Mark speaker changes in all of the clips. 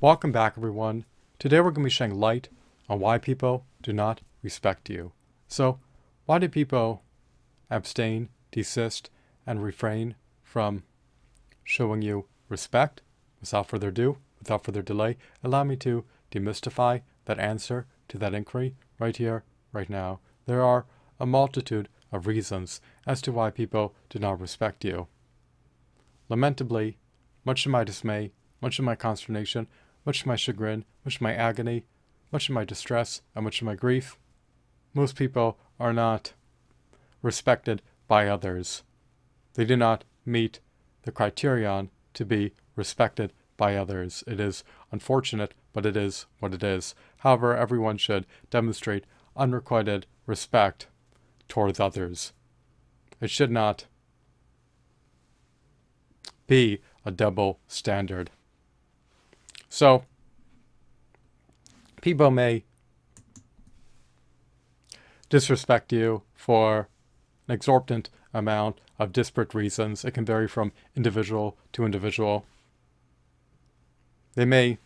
Speaker 1: Welcome back, everyone. Today we're going to be shedding light on why people do not respect you. So, why do people abstain, desist, and refrain from showing you respect? Without further ado, without further delay, allow me to demystify that answer to that inquiry right here, right now. There are a multitude of reasons as to why people do not respect you. Lamentably, much to my dismay, much of my consternation, much of my chagrin, much of my agony, much of my distress, and much of my grief, most people are not respected by others. They do not meet the criterion to be respected by others. It is unfortunate, but it is what it is. However, everyone should demonstrate unrequited respect towards others. It should not be a double standard. So, people may disrespect you for an exorbitant amount of disparate reasons. It can vary from individual to individual. They may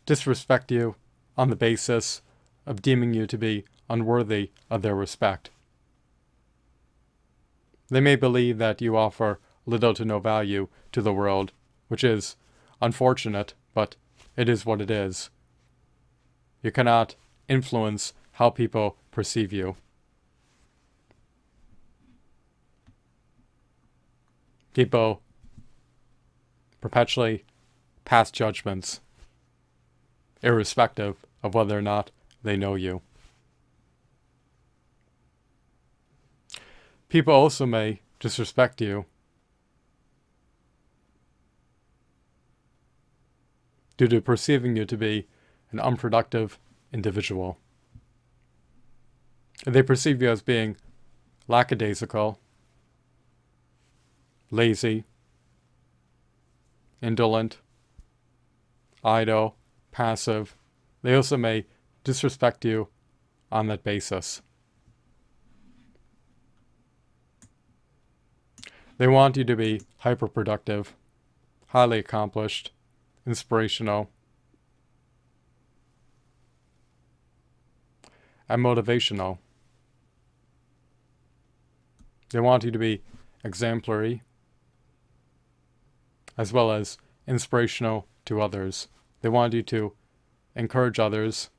Speaker 1: disrespect you on the basis of deeming you to be unworthy of their respect. They may believe that you offer little to no value to the world, which is unfortunate, but it is what it is. You cannot influence how people perceive you. People perpetually pass judgments, irrespective of whether or not they know you. People also may disrespect you due to perceiving you to be an unproductive individual. They perceive you as being lackadaisical, lazy, indolent, idle, passive. They also may disrespect you on that basis. They want you to be hyperproductive, highly accomplished, inspirational, and motivational. They want you to be exemplary, as well as inspirational to others. They want you to encourage others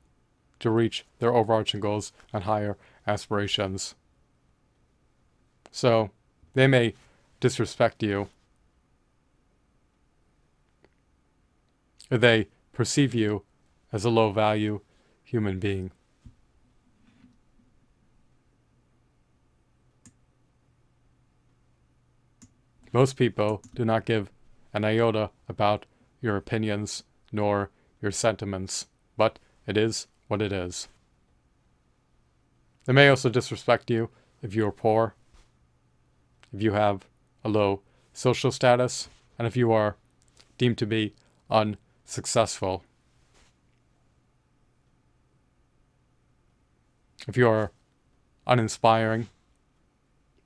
Speaker 1: to reach their overarching goals and higher aspirations. So, they may disrespect you if they perceive you as a low-value human being. Most people do not give an iota about your opinions nor your sentiments, but it is what it is. They may also disrespect you if you are poor, if you have a low social status, and if you are deemed to be unsuccessful. If you are uninspiring,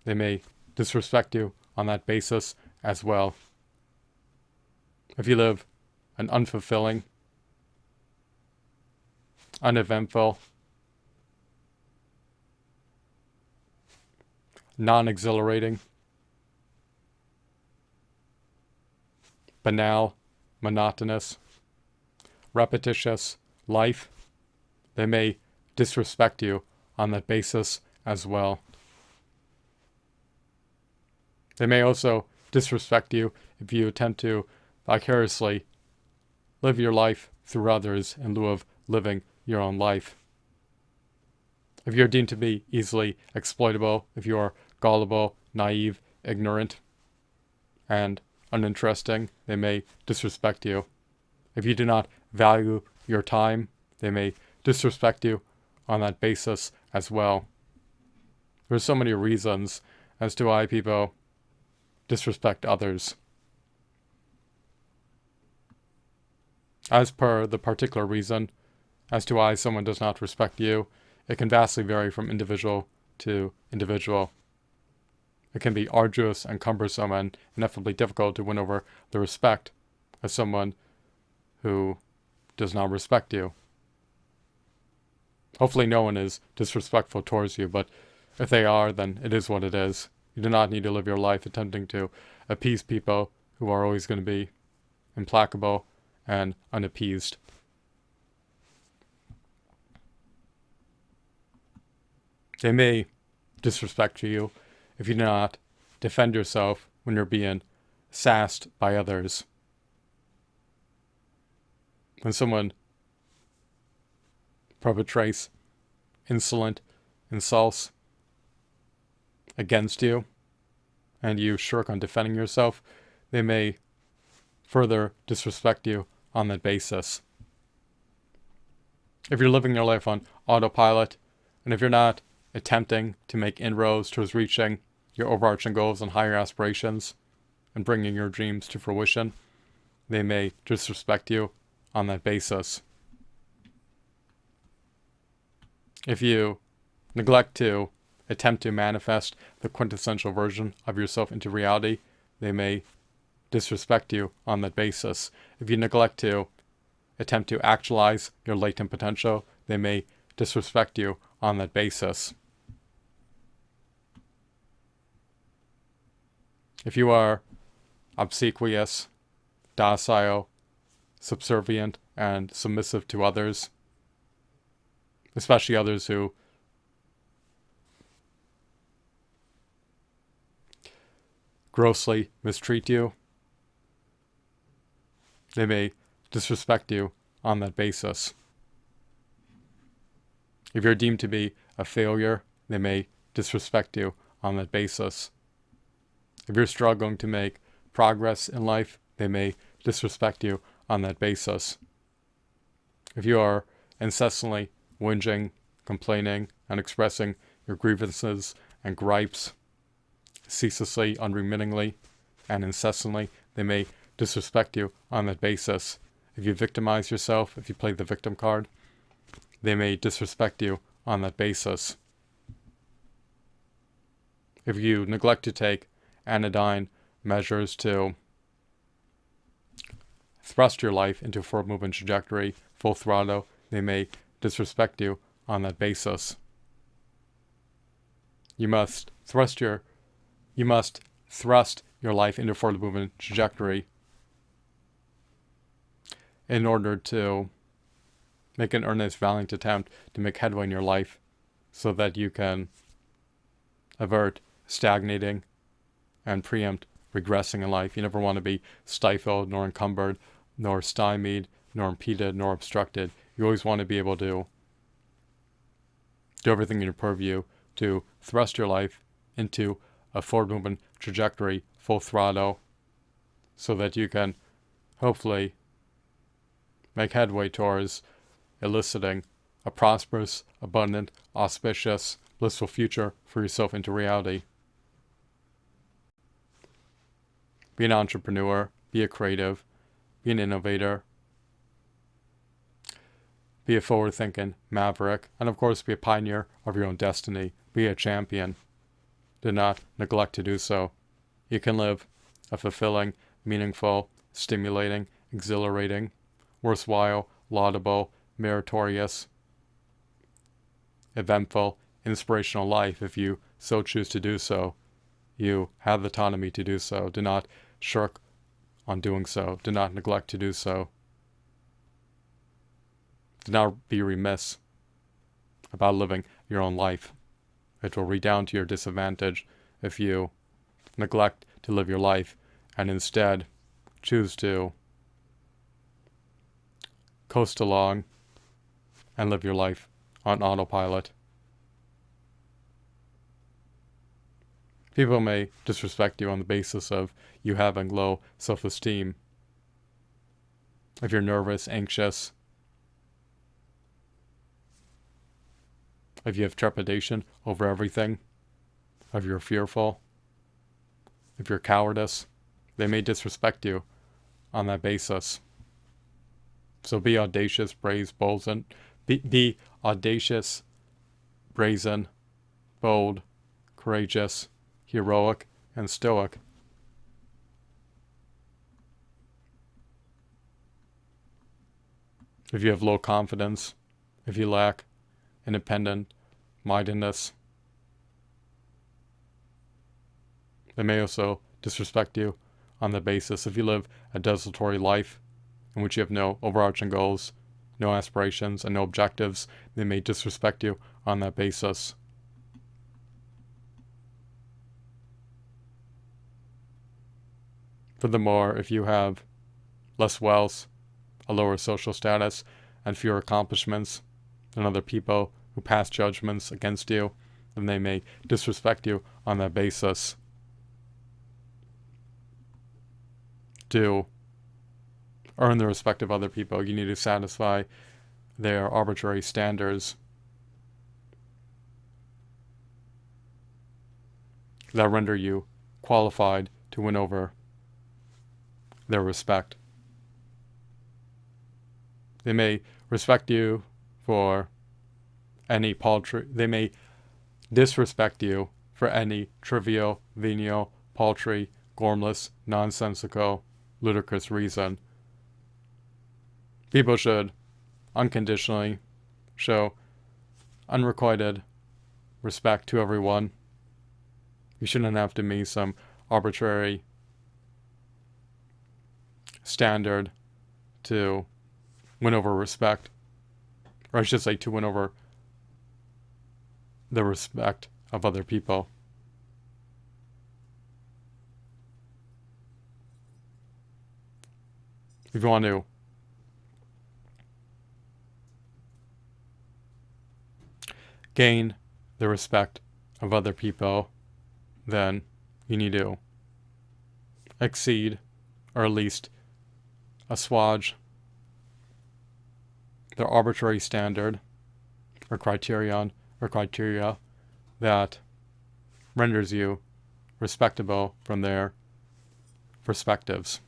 Speaker 1: they may disrespect you on that basis as well. If you live an unfulfilling, uneventful, non-exhilarating, banal, monotonous, repetitious life, they may disrespect you on that basis as well. They may also disrespect you if you attempt to vicariously live your life through others in lieu of living your own life. If you're deemed to be easily exploitable, if you are gullible, naive, ignorant, and uninteresting, they may disrespect you. If you do not value your time, they may disrespect you on that basis as well. There's so many reasons as to why people disrespect others. As per the particular reason as to why someone does not respect you, it can vastly vary from individual to individual. It can be arduous and cumbersome and ineffably difficult to win over the respect of someone who does not respect you. Hopefully no one is disrespectful towards you, but if they are, then it is what it is. You do not need to live your life attempting to appease people who are always going to be implacable and unappeased. They may disrespect you if you do not defend yourself when you're being sassed by others. When someone perpetrates insolent insults against you and you shirk on defending yourself, they may further disrespect you on that basis. If you're living your life on autopilot, and if you're not attempting to make inroads towards reaching your overarching goals and higher aspirations and bringing your dreams to fruition, they may disrespect you on that basis. If you neglect to attempt to manifest the quintessential version of yourself into reality, they may disrespect you on that basis. If you neglect to attempt to actualize your latent potential, they may disrespect you on that basis. If you are obsequious, docile, subservient, and submissive to others, especially others who grossly mistreat you, they may disrespect you on that basis. If you're deemed to be a failure, they may disrespect you on that basis. If you're struggling to make progress in life, they may disrespect you on that basis. If you are incessantly whinging, complaining, and expressing your grievances and gripes ceaselessly, unremittingly, and incessantly, they may disrespect you on that basis. If you victimize yourself, if you play the victim card, they may disrespect you on that basis. If you neglect to take anodyne measures to thrust your life into a forward movement trajectory, full throttle, they may disrespect you on that basis. You must thrust your life into a forward movement trajectory in order to make an earnest, valiant attempt to make headway in your life so that you can avert stagnating and preempt regressing in life. You never want to be stifled, nor encumbered, nor stymied, nor impeded, nor obstructed. You always want to be able to do everything in your purview to thrust your life into a forward movement trajectory, full throttle, so that you can hopefully make headway towards eliciting a prosperous, abundant, auspicious, blissful future for yourself into reality. Be an entrepreneur, be a creative, be an innovator, be a forward-thinking maverick, and of course be a pioneer of your own destiny. Be a champion. Do not neglect to do so. You can live a fulfilling, meaningful, stimulating, exhilarating, worthwhile, laudable, meritorious, eventful, inspirational life if you so choose to do so. You have the autonomy to do so. Do not shirk on doing so. Do not neglect to do so. Do not be remiss about living your own life. It will redound to your disadvantage if you neglect to live your life and instead choose to coast along and live your life on autopilot. People may disrespect you on the basis of you having low self-esteem. If you're nervous, anxious, if you have trepidation over everything, if you're fearful, if you're cowardice, they may disrespect you on that basis. So be audacious, brave, bold, and be audacious, brazen, bold, courageous, heroic, and stoic. if you have low confidence, if you lack independent mindedness. They may also disrespect you on the basis if you live a desultory life in which you have no overarching goals, no aspirations, and no objectives. They may disrespect you on that basis. Furthermore, if you have less wealth, a lower social status, and fewer accomplishments than other people who pass judgments against you, then they may disrespect you on that basis. To earn the respect of other people, you need to satisfy their arbitrary standards that render you qualified to win over their respect. They may respect you for any paltry, they may disrespect you for any trivial, venial, paltry, gormless, nonsensical, ludicrous reason. People should unconditionally show unrequited respect to everyone. You shouldn't have to meet some arbitrary standard to win over respect, or I should say to win over the respect of other people. If you want to gain the respect of other people, then you need to exceed, or at least assuage, their arbitrary standard or criterion or criteria that renders you respectable from their perspectives.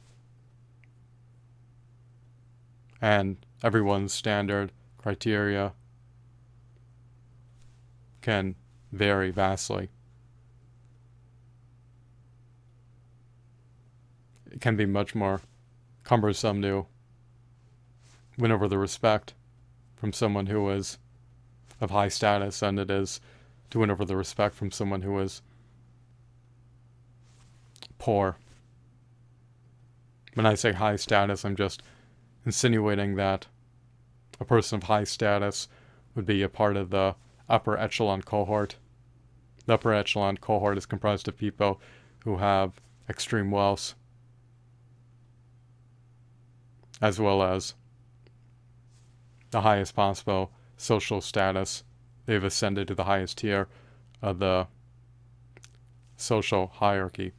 Speaker 1: And everyone's standard criteria can vary vastly. It can be much more cumbersome to win over the respect from someone who is of high status than it is to win over the respect from someone who is poor. When I say high status, I'm just insinuating that a person of high status would be a part of the upper echelon cohort. The upper echelon cohort is comprised of people who have extreme wealth, as well as the highest possible social status. They've ascended to the highest tier of the social hierarchy,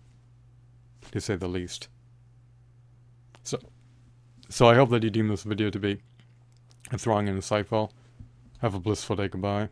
Speaker 1: to say the least. So I hope that you deem this video to be enthralling and insightful. Have a blissful day. Goodbye.